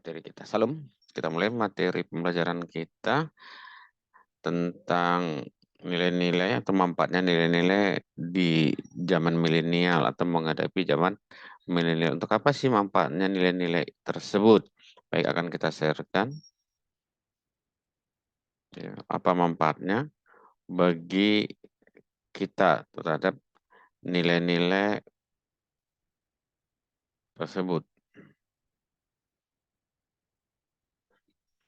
materi kita. Salam, kita mulai materi pembelajaran kita tentang nilai-nilai atau manfaatnya nilai-nilai di zaman milenial atau menghadapi zaman milenial. Untuk apa sih manfaatnya nilai-nilai tersebut? Baik, akan kita sharekan. Ya, apa manfaatnya bagi kita terhadap nilai-nilai tersebut?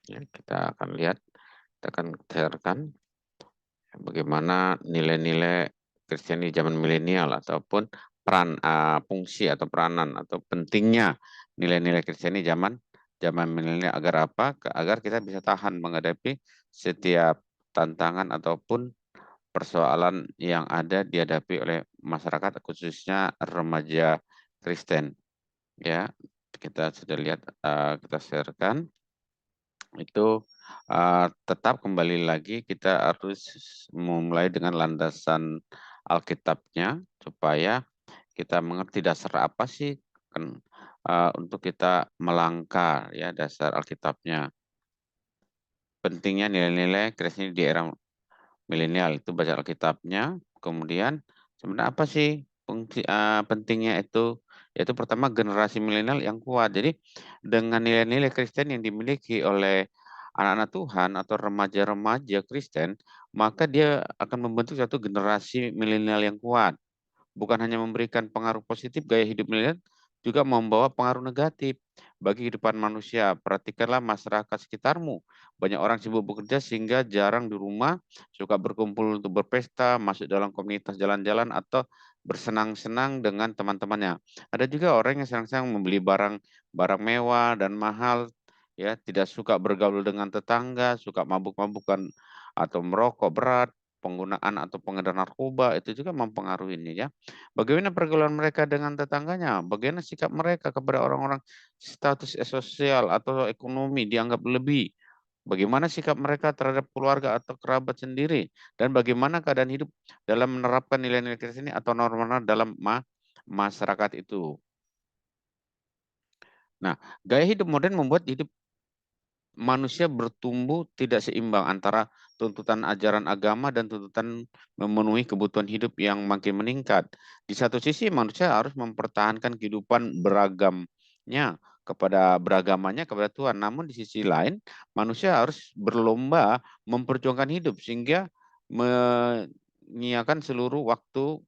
Ya, kita akan lihat, kita akan sharekan bagaimana nilai-nilai Kristen di zaman milenial ataupun fungsi atau peranan atau pentingnya nilai-nilai Kristen di zaman zaman milenial agar apa? Agar kita bisa tahan menghadapi setiap tantangan ataupun persoalan yang ada dihadapi oleh masyarakat khususnya remaja Kristen. Ya, kita sudah lihat, kita sharekan itu, tetap kembali lagi kita harus memulai dengan landasan Alkitabnya supaya kita mengerti dasar apa sih kan, untuk kita melangkah ya dasar Alkitabnya. Pentingnya nilai-nilai Kristen di era milenial itu baca Alkitabnya, kemudian sebenarnya apa sih pentingnya itu, yaitu pertama generasi milenial yang kuat. Jadi dengan nilai-nilai Kristen yang dimiliki oleh anak-anak Tuhan atau remaja-remaja Kristen, maka dia akan membentuk satu generasi milenial yang kuat. Bukan hanya memberikan pengaruh positif gaya hidup milenial, juga membawa pengaruh negatif bagi kehidupan manusia. Perhatikanlah masyarakat sekitarmu. Banyak orang sibuk bekerja sehingga jarang di rumah, suka berkumpul untuk berpesta, masuk dalam komunitas jalan-jalan atau bersenang-senang dengan teman-temannya. Ada juga orang yang senang-senang membeli barang mewah dan mahal, ya, tidak suka bergaul dengan tetangga, suka mabuk-mabukan atau merokok berat, penggunaan atau pengedar narkoba itu juga mempengaruhi ini ya. Bagaimana pergaulan mereka dengan tetangganya? Bagaimana sikap mereka kepada orang-orang status sosial atau ekonomi dianggap lebih? Bagaimana sikap mereka terhadap keluarga atau kerabat sendiri? Dan bagaimana keadaan hidup dalam menerapkan nilai-nilai Kristen ini atau norma dalam masyarakat itu? Nah, gaya hidup modern membuat hidup manusia bertumbuh tidak seimbang antara tuntutan ajaran agama dan tuntutan memenuhi kebutuhan hidup yang makin meningkat. Di satu sisi manusia harus mempertahankan kehidupan beragamanya kepada Tuhan. Namun di sisi lain manusia harus berlomba memperjuangkan hidup sehingga menyiakan seluruh waktu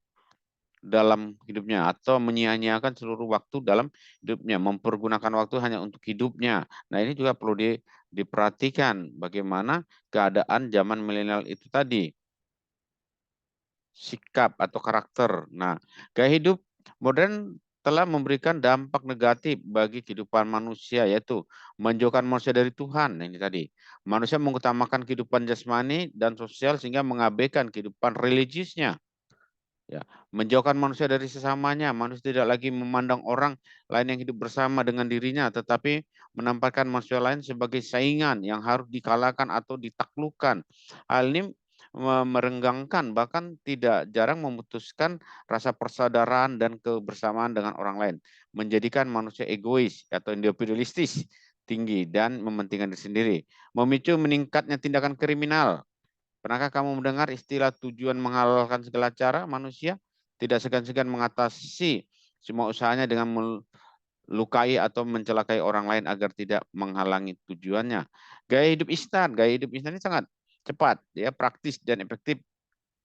dalam hidupnya atau menyia-nyiakan seluruh waktu dalam hidupnya, mempergunakan waktu hanya untuk hidupnya. Nah, ini juga perlu diperhatikan bagaimana keadaan zaman milenial itu tadi, sikap atau karakter. Nah, gaya hidup modern telah memberikan dampak negatif bagi kehidupan manusia, yaitu menjauhkan manusia dari Tuhan. Nah, ini tadi, manusia mengutamakan kehidupan jasmani dan sosial sehingga mengabaikan kehidupan religiusnya. Ya, menjauhkan manusia dari sesamanya, manusia tidak lagi memandang orang lain yang hidup bersama dengan dirinya, tetapi menempatkan manusia lain sebagai saingan yang harus dikalahkan atau ditaklukkan. Hal ini merenggangkan, bahkan tidak jarang memutuskan rasa persaudaraan dan kebersamaan dengan orang lain, menjadikan manusia egois atau individualistis tinggi dan mementingkan diri sendiri, memicu meningkatnya tindakan kriminal. Pernahkah kamu mendengar istilah tujuan menghalalkan segala cara manusia? Tidak segan-segan mengatasi semua usahanya dengan melukai atau mencelakai orang lain agar tidak menghalangi tujuannya. Gaya hidup instan ini sangat cepat, ya, praktis dan efektif.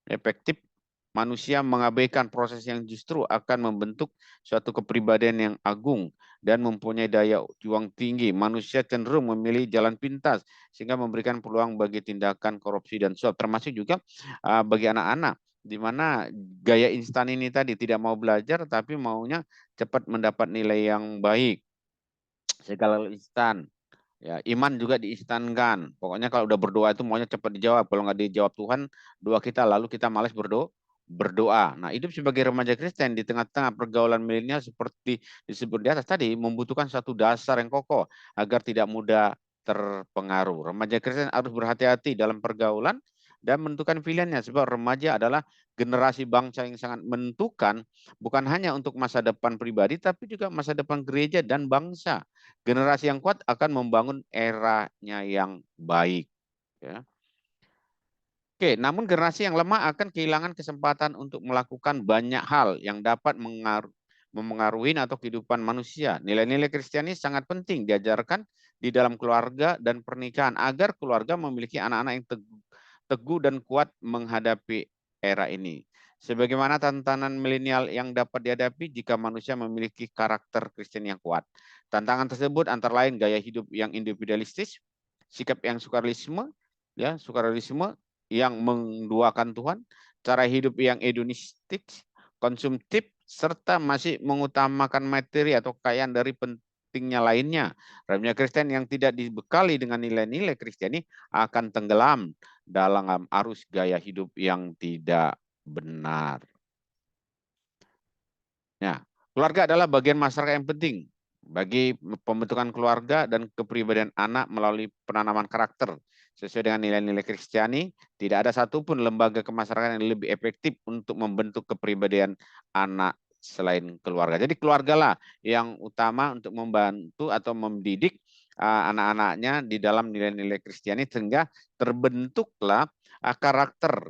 Efektif manusia mengabaikan proses yang justru akan membentuk suatu kepribadian yang agung dan mempunyai daya juang tinggi. Manusia cenderung memilih jalan pintas sehingga memberikan peluang bagi tindakan korupsi dan suap, termasuk juga bagi anak-anak, di mana gaya instan ini tadi tidak mau belajar tapi maunya cepat mendapat nilai yang baik. Segala instan. Ya, iman juga diinstankan. Pokoknya kalau udah berdoa itu maunya cepat dijawab. Kalau nggak dijawab Tuhan, doa kita lalu kita malas berdoa. Nah, hidup sebagai remaja Kristen di tengah-tengah pergaulan milenial seperti disebut di atas tadi membutuhkan satu dasar yang kokoh agar tidak mudah terpengaruh. Remaja Kristen harus berhati-hati dalam pergaulan dan menentukan pilihannya. Sebab remaja adalah generasi bangsa yang sangat menentukan, bukan hanya untuk masa depan pribadi, tapi juga masa depan gereja dan bangsa. Generasi yang kuat akan membangun eranya yang baik. Ya. Oke, namun generasi yang lemah akan kehilangan kesempatan untuk melakukan banyak hal yang dapat memengaruhi atau kehidupan manusia. Nilai-nilai Kristiani sangat penting diajarkan di dalam keluarga dan pernikahan agar keluarga memiliki anak-anak yang teguh dan kuat menghadapi era ini. Sebagaimana tantangan milenial yang dapat dihadapi jika manusia memiliki karakter Kristen yang kuat. Tantangan tersebut antara lain gaya hidup yang individualistis, sikap yang sukaralisme, yang menduakan Tuhan, cara hidup yang hedonistik, konsumtif, serta masih mengutamakan materi atau kekayaan dari pentingnya lainnya. Remaja Kristen yang tidak dibekali dengan nilai-nilai Kristiani akan tenggelam dalam arus gaya hidup yang tidak benar. Ya, keluarga adalah bagian masyarakat yang penting bagi pembentukan keluarga dan kepribadian anak melalui penanaman karakter. Sesuai dengan nilai-nilai Kristiani, tidak ada satupun lembaga kemasyarakatan yang lebih efektif untuk membentuk kepribadian anak selain keluarga. Jadi keluargalah yang utama untuk membantu atau mendidik anak-anaknya di dalam nilai-nilai Kristiani sehingga terbentuklah karakter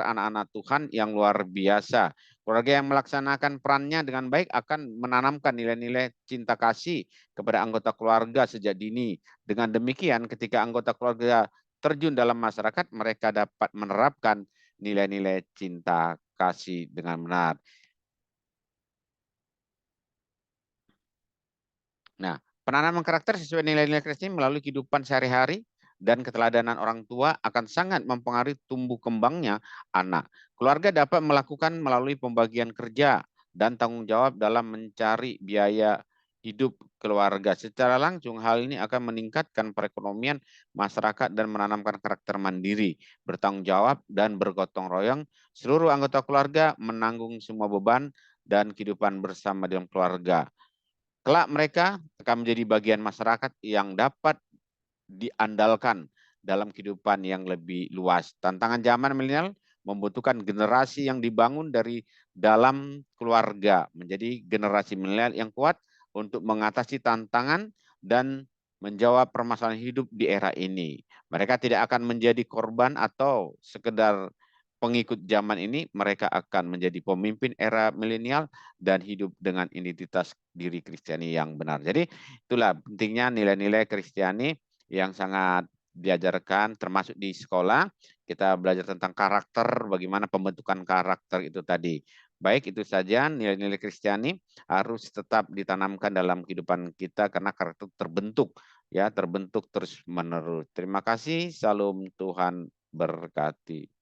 anak-anak Tuhan yang luar biasa. Keluarga yang melaksanakan perannya dengan baik akan menanamkan nilai-nilai cinta kasih kepada anggota keluarga sejak dini. Dengan demikian, ketika anggota keluarga terjun dalam masyarakat, mereka dapat menerapkan nilai-nilai cinta kasih dengan benar. Nah, penanaman karakter sesuai nilai-nilai Kristen melalui kehidupan sehari-hari dan keteladanan orang tua akan sangat mempengaruhi tumbuh kembangnya anak. Keluarga dapat melakukan melalui pembagian kerja dan tanggung jawab dalam mencari biaya hidup keluarga. Secara langsung hal ini akan meningkatkan perekonomian masyarakat dan menanamkan karakter mandiri, bertanggung jawab dan bergotong royong. Seluruh anggota keluarga menanggung semua beban dan kehidupan bersama dalam keluarga. Kelak mereka akan menjadi bagian masyarakat yang dapat diandalkan dalam kehidupan yang lebih luas. Tantangan zaman milenial membutuhkan generasi yang dibangun dari dalam keluarga, menjadi generasi milenial yang kuat untuk mengatasi tantangan dan menjawab permasalahan hidup di era ini. Mereka tidak akan menjadi korban atau sekedar pengikut zaman ini, mereka akan menjadi pemimpin era milenial dan hidup dengan identitas diri Kristiani yang benar. Jadi itulah pentingnya nilai-nilai Kristiani yang sangat diajarkan termasuk di sekolah. Kita belajar tentang karakter, bagaimana pembentukan karakter itu tadi. Baik, itu saja nilai-nilai Kristiani harus tetap ditanamkan dalam kehidupan kita karena karakter terbentuk terbentuk terus-menerus. Terima kasih, salam Tuhan berkati.